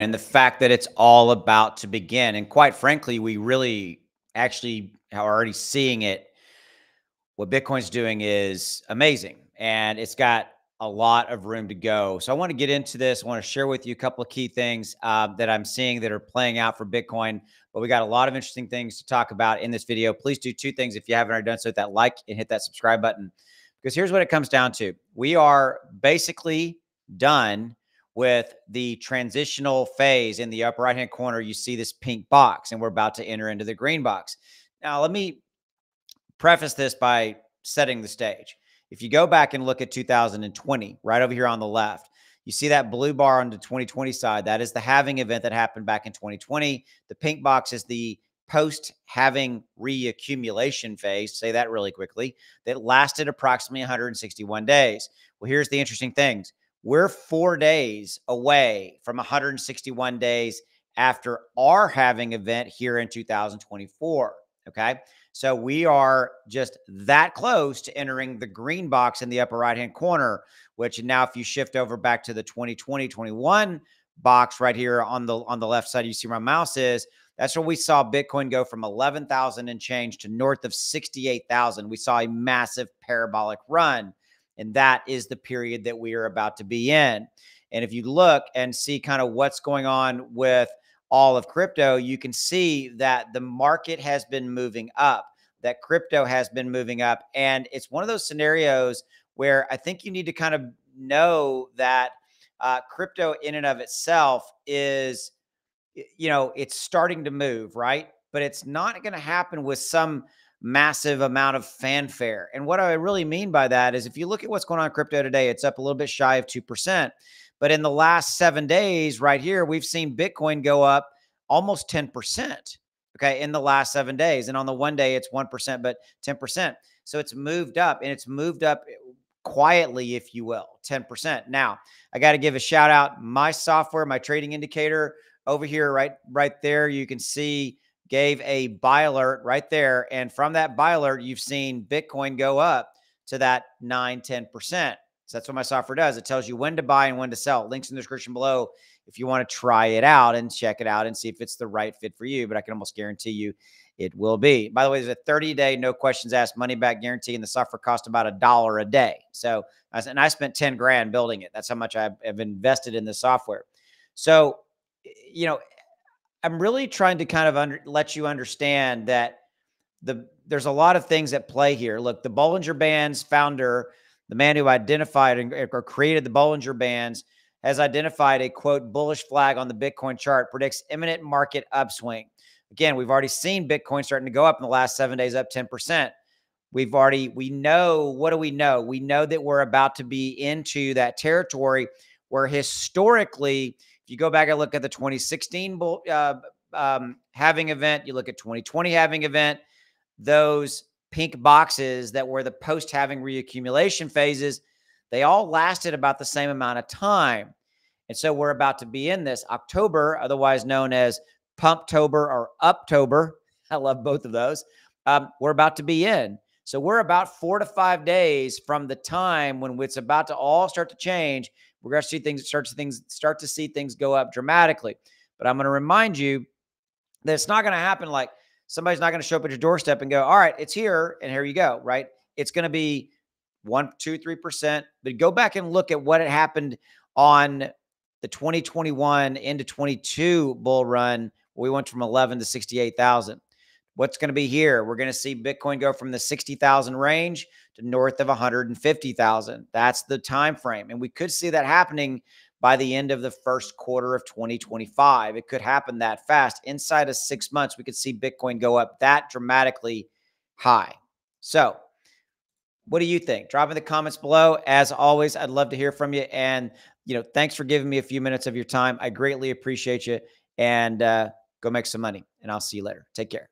and the fact that it's all about to begin. And quite frankly, we really actually are already seeing it. What Bitcoin's doing is amazing, and it's got a lot of room to go. So I want to get into this. I want to share with you a couple of key things that I'm seeing that are playing out for Bitcoin. But we got a lot of interesting things to talk about in this video. Please do two things if you haven't already done so: hit that like and hit that subscribe button. Because here's what it comes down to: we are basically done with the transitional phase. In the upper right hand corner, you see this pink box, and we're about to enter into the green box. Now, let me preface this by setting the stage. If you go back and look at 2020, right over here on the left, you see that blue bar on the 2020 side. That is the halving event that happened back in 2020. The pink box is the post halving reaccumulation phase. Say that really quickly. That lasted approximately 161 days. Well, here's the interesting things. We're 4 days away from 161 days after our halving event here in 2024. Okay. So we are just that close to entering the green box in the upper right-hand corner, which now if you shift over back to the 2020-21 box right here on the left side, you see where my mouse is. That's where we saw Bitcoin go from 11,000 and change to north of 68,000. We saw a massive parabolic run, and that is the period that we are about to be in. And if you look and see kind of what's going on with all of crypto, you can see that the market has been moving up, that crypto has been moving up. And it's one of those scenarios where I think you need to kind of know that crypto in and of itself is, it's starting to move, right? But it's not going to happen with some massive amount of fanfare. And what I really mean by that is if you look at what's going on in crypto today, it's up a little bit shy of 2%. But in the last 7 days right here, we've seen Bitcoin go up almost 10%. Okay. In the last 7 days. And on the one day, it's 1%, but 10%. So it's moved up, and it's moved up quietly, if you will, 10%. Now, I got to give a shout out. My software, my trading indicator over here, right there, you can see gave a buy alert right there. And from that buy alert, you've seen Bitcoin go up to that 9-10%. So that's what my software does. It tells you when to buy and when to sell. Links in the description below if you want to try it out and check it out and see if it's the right fit for you. But I can almost guarantee you it will be. By the way, there's a 30-day, no questions asked, money back guarantee, and the software costs about $1 a day. So, and I spent 10 grand building it. That's how much I've invested in the software. So, I'm really trying to kind of let you understand that there's a lot of things at play here. Look, the Bollinger Bands founder, the man who identified or created the Bollinger Bands, has identified a, quote, bullish flag on the Bitcoin chart, predicts imminent market upswing. Again, we've already seen Bitcoin starting to go up in the last 7 days, up 10%. We know, what do we know? We know that we're about to be into that territory where historically, if you go back and look at the 2016 halving event, you look at 2020 halving event, those pink boxes that were the post-halving reaccumulation phases, they all lasted about the same amount of time. And so we're about to be in this October, otherwise known as Pumptober or Uptober. I love both of those. We're about to be in. So we're about 4 to 5 days from the time when it's about to all start to change. We're going to see things start to see things go up dramatically. But I'm going to remind you that it's not going to happen like somebody's not going to show up at your doorstep and go, all right, it's here and here you go, right? It's going to be 1, 2, 3%. But go back and look at what had happened on the 2021 into 22 bull run. We went from 11 to 68,000. What's going to be here? We're going to see Bitcoin go from the 60,000 range to north of 150,000. That's the time frame. And we could see that happening by the end of the first quarter of 2025. It could happen that fast. Inside of 6 months, we could see Bitcoin go up that dramatically high. So what do you think? Drop in the comments below. As always, I'd love to hear from you. And, thanks for giving me a few minutes of your time. I greatly appreciate you. And go make some money. And I'll see you later. Take care.